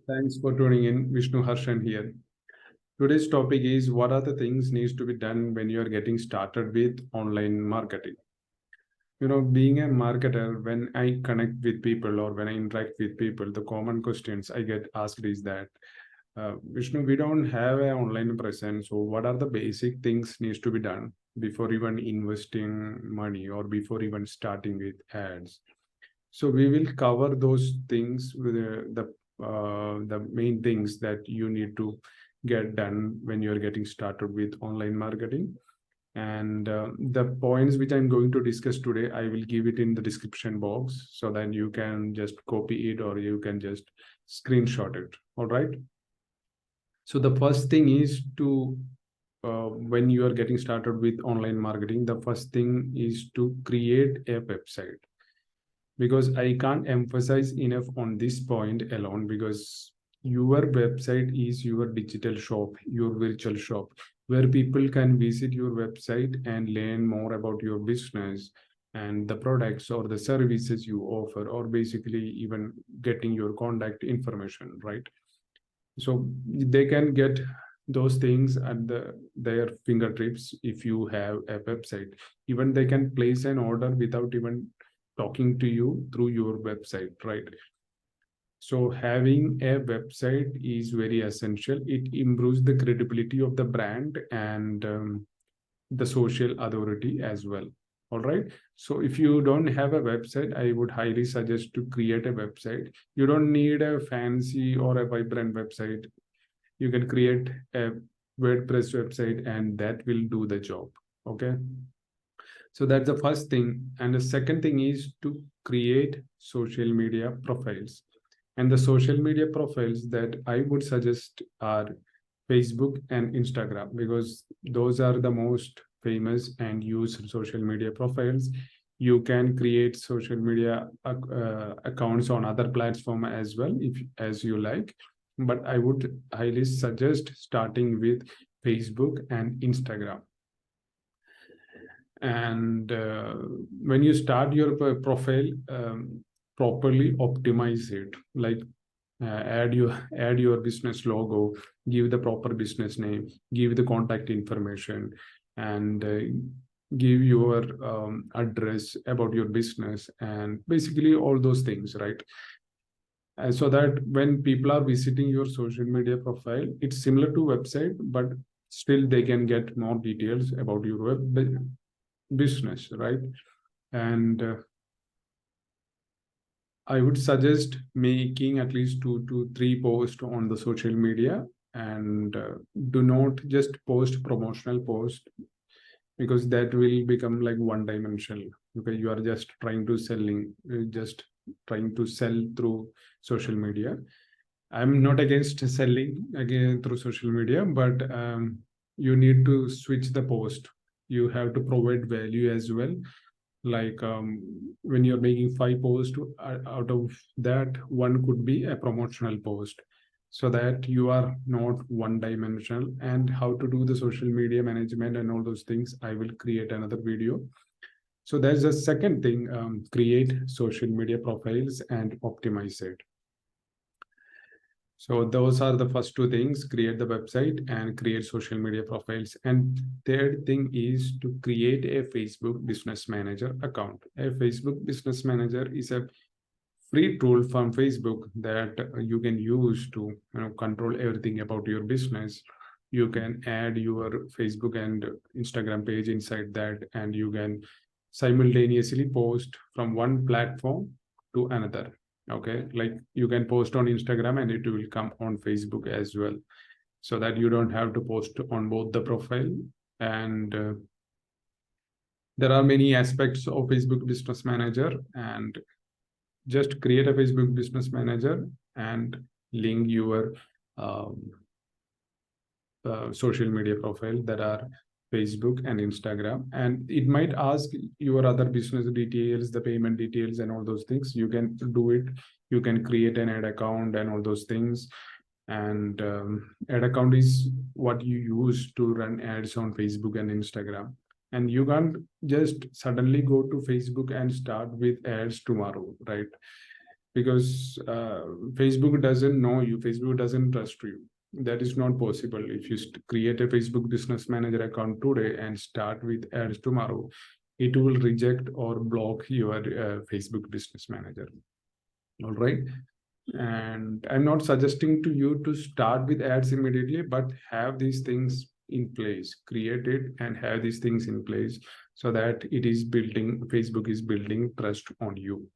Thanks for tuning in. Vishnu Harshan here. Today's topic is what are the things needs to be done when you are getting started with online marketing. Being a marketer, when I connect with people or when I interact with people, the common questions I get asked is that, Vishnu, we don't have an online presence. So what are the basic things needs to be done before even investing money or before even starting with ads? So we will cover those things with the main things that you need to get done when you're getting started with online marketing. And the points which I'm going to discuss today, I will give it in the description box so that you can just copy it or you can just screenshot it. All right. So the first thing is to when you are getting started with online marketing, the first thing is to create a website, because I can't emphasize enough on this point alone, because your website is your digital shop, your virtual shop, where people can visit your website and learn more about your business and the products or the services you offer, or basically even getting your contact information, right? So they can get those things at their fingertips if you have a website. Even they can place an order without even talking to you through your website, right? So having a website is very essential. It improves the credibility of the brand and the social authority as well. All right. So if you don't have a website, I would highly suggest to create a website. You don't need a fancy or a vibrant website. You can create a WordPress website and that will do the job. Okay. So that's the first thing. And the second thing is to create social media profiles. And the social media profiles that I would suggest are Facebook and Instagram, because those are the most famous and used social media profiles. You can create social media accounts on other platform as well, if as you like. But I would highly suggest starting with Facebook and Instagram. And when you start your profile, properly optimize it, like add your business logo, give the proper business name, give the contact information, and give your address about your business, and basically all those things, right? So that when people are visiting your social media profile, it's similar to website, but still they can get more details about your business, right? And I would suggest making at least 2 to 3 posts on the social media, and do not just post promotional post, because that will become like one dimensional. Okay, you are just trying to sell through social media. I'm not against selling again through social media, but you need to switch the post. You have to provide value as well. Like when you're making 5 posts, out of that one could be a promotional post, so that you are not one dimensional. And how to do the social media management and all those things, I will create another video. So there's a second thing, create social media profiles and optimize it. So those are the first two things: create the website and create social media profiles. And third thing is to create a Facebook Business Manager account. A Facebook Business Manager is a free tool from Facebook that you can use to control everything about your business. You can add your Facebook and Instagram page inside that, and you can simultaneously post from one platform to another. Okay, like you can post on Instagram and it will come on Facebook as well, so that you don't have to post on both the profile. And there are many aspects of Facebook Business Manager, and just create a Facebook Business Manager and link your um, social media profile that are Facebook and Instagram. And it might ask your other business details, the payment details, and all those things. You can do it. You can create an ad account and all those things. And ad account is what you use to run ads on Facebook and Instagram. And you can't just suddenly go to Facebook and start with ads tomorrow, right? because Facebook doesn't know you, Facebook doesn't trust you. That is not possible. If you create a Facebook Business Manager account today and start with ads tomorrow, it will reject or block your Facebook Business Manager. All right. And I'm not suggesting to you to start with ads immediately, but have these things in place, create it and have these things in place so that it is building, Facebook is building trust on you.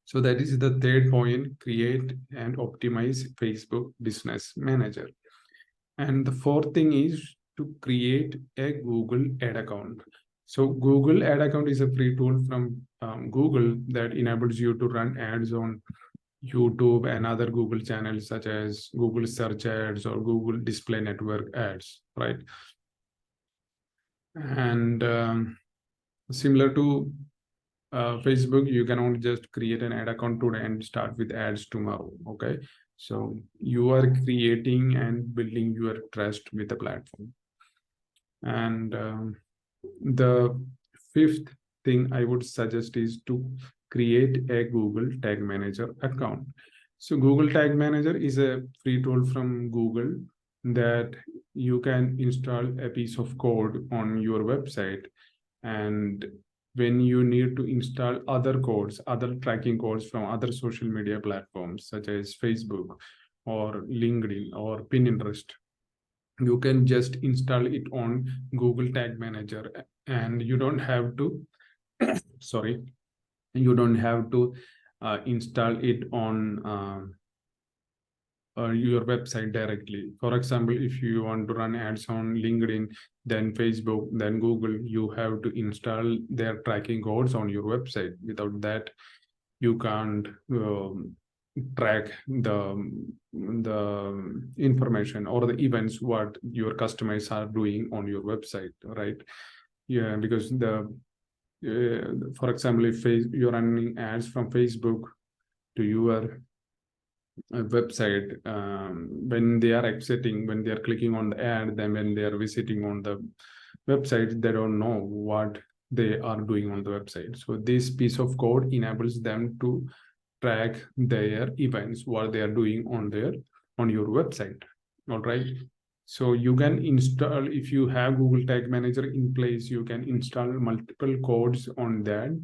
So that is the third point, create and optimize Facebook Business Manager. And the fourth thing is to create a Google ad account. So Google ad account is a free tool from Google that enables you to run ads on YouTube and other Google channels such as Google search ads or Google display network ads, right? And similar to Facebook, you cannot just create an ad account today and start with ads tomorrow. Okay, so you are creating and building your trust with the platform. And the fifth thing I would suggest is to create a Google Tag Manager account. So Google Tag Manager is a free tool from Google that you can install a piece of code on your website, and when you need to install other codes, other tracking codes from other social media platforms such as Facebook or LinkedIn or Pinterest, you can just install it on Google Tag Manager, and you don't have to sorry, you don't have to install it on your website directly. For example, if you want to run ads on LinkedIn, then Facebook, then Google, you have to install their tracking codes on your website. Without that, you can't track the information or the events what your customers are doing on your website, right? Yeah, because for example, if you're running ads from Facebook to your website, when they are exiting, when they are clicking on the ad, then when they are visiting on the website, they don't know what they are doing on the website. So this piece of code enables them to track their events, what they are doing on your website. All right. So you can install, if you have Google Tag Manager in place, you can install multiple codes on that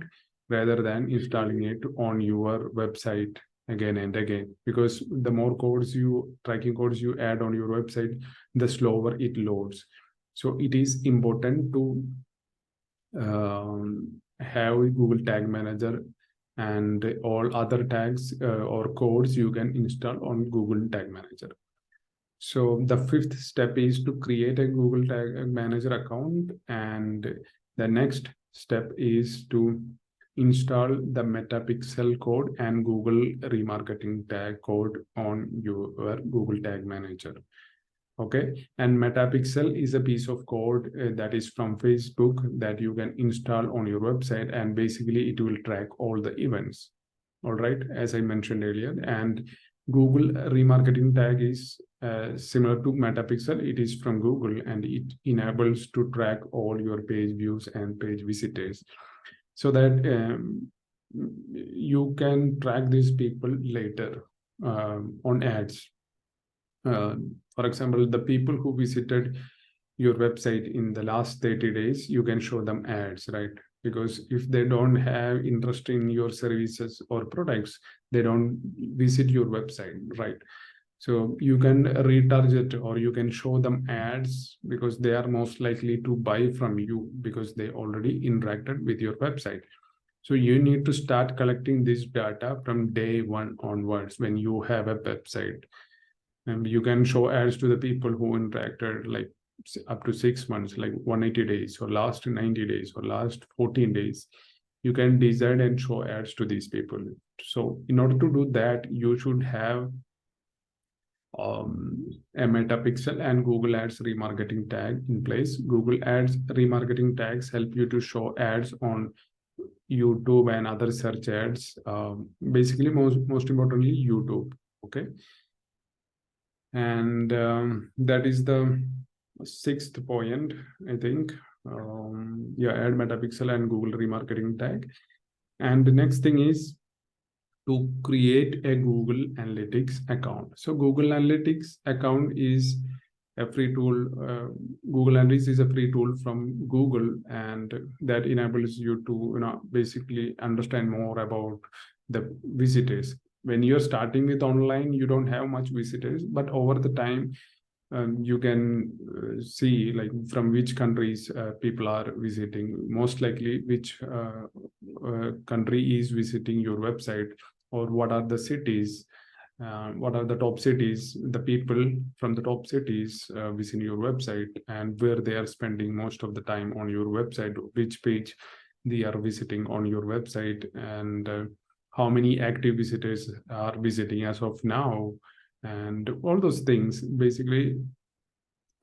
rather than installing it on your website again and again, because the more tracking codes you add on your website, the slower it loads. So it is important to have Google Tag Manager, and all other tags or codes you can install on Google Tag Manager. So the fifth step is to create a Google Tag Manager account, and the next step is to install the Metapixel code and Google remarketing tag code on your Google Tag Manager. Okay, and Metapixel is a piece of code that is from Facebook that you can install on your website, and basically it will track all the events. All right, as I mentioned earlier. And Google remarketing tag is similar to Metapixel. It is from Google and it enables to track all your page views and page visitors, so that you can track these people later on ads. For example, the people who visited your website in the last 30 days, you can show them ads, right? Because if they don't have interest in your services or products, they don't visit your website, right? So you can retarget or you can show them ads because they are most likely to buy from you because they already interacted with your website. So you need to start collecting this data from day one onwards when you have a website. And you can show ads to the people who interacted like up to 6 months, like 180 days or last 90 days or last 14 days. You can design and show ads to these people. So in order to do that, you should have a Metapixel and Google Ads remarketing tag in place. Google Ads remarketing tags help you to show ads on YouTube and other search ads. Basically, most importantly, YouTube. Okay. And that is the sixth point, I think. Yeah, add Metapixel and Google remarketing tag. And the next thing is to create a Google Analytics account. So Google Analytics account is a free tool. Google Analytics is a free tool from Google, and that enables you to basically understand more about the visitors. When you're starting with online, you don't have much visitors, but over the time, you can see like from which countries people are visiting, most likely which country is visiting your website, or what are the cities, what are the top cities, the people from the top cities visit your website, and where they are spending most of the time on your website, which page they are visiting on your website, and how many active visitors are visiting as of now, and all those things. Basically,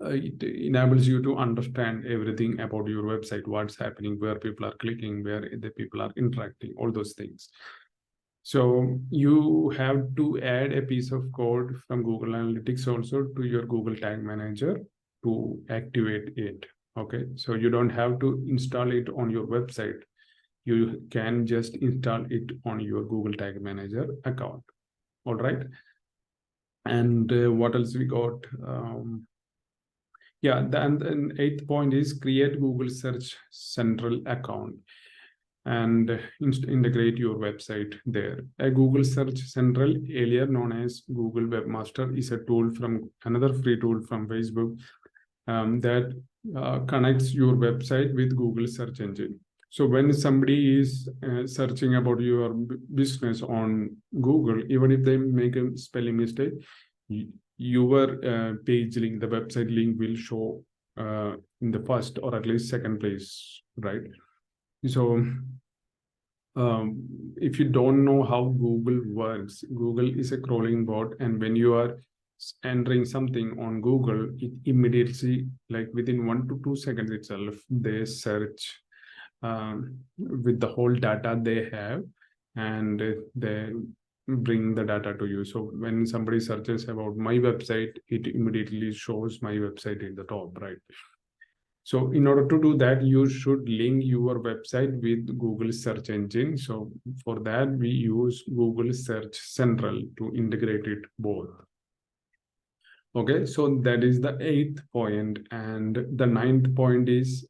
it enables you to understand everything about your website, what's happening, where people are clicking, where the people are interacting, all those things. So you have to add a piece of code from Google Analytics also to your Google Tag Manager to activate it. Okay, so you don't have to install it on your website. You can just install it on your Google Tag Manager account. All right. And what else we got? Yeah, and eighth point is create Google Search Central account and integrate your website there. A Google Search Central, earlier known as Google Webmaster, is a tool from another free tool from Facebook that connects your website with Google search engine. So when somebody is searching about your business on Google, even if they make a spelling mistake, your page link, the website link, will show in the first or at least second place, right? So if you don't know how Google works, Google is a crawling bot, and when you are entering something on Google, it immediately, like within 1 to 2 seconds itself, they search with the whole data they have, and they bring the data to you. So when somebody searches about my website, it immediately shows my website in the top, right? So in order to do that, you should link your website with Google search engine. So for that, we use Google Search Central to integrate it both. Okay, so that is the eighth point. And the ninth point is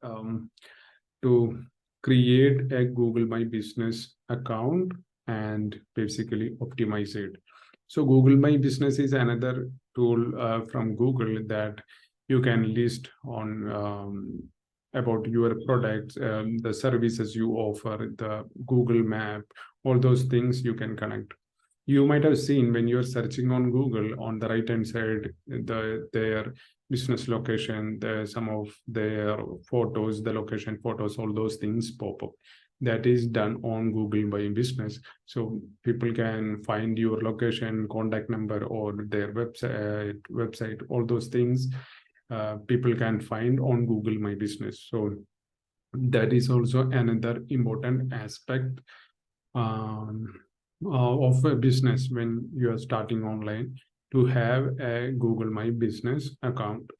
to create a Google My Business account and basically optimize it. So Google My Business is another tool from Google that you can list on about your products, the services you offer, the Google Map, all those things you can connect. You might have seen when you're searching on Google, on the right hand side, their business location, some of their photos, the location photos, all those things pop up. That is done on Google My Business. So people can find your location, contact number, or their website, all those things people can find on Google My Business. So that is also another important aspect of a business when you are starting online, to have a Google My Business account.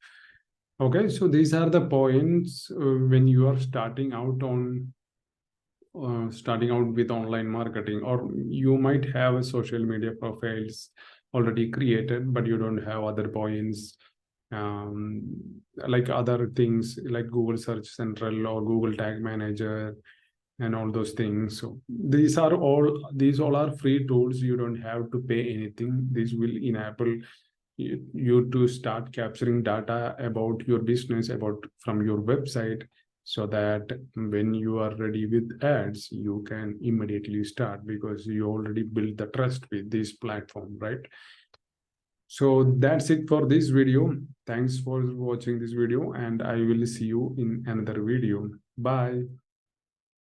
Okay, so these are the points when you are starting out with online marketing, or you might have a social media profiles already created, but you don't have other points like other things like Google Search Central or Google Tag Manager and all those things. So these all are free tools. You don't have to pay anything. This will enable you to start capturing data about your business, from your website, so that when you are ready with ads, you can immediately start, because you already built the trust with this platform, right? So that's it for this video. Thanks for watching this video, and I will see you in another video. Bye.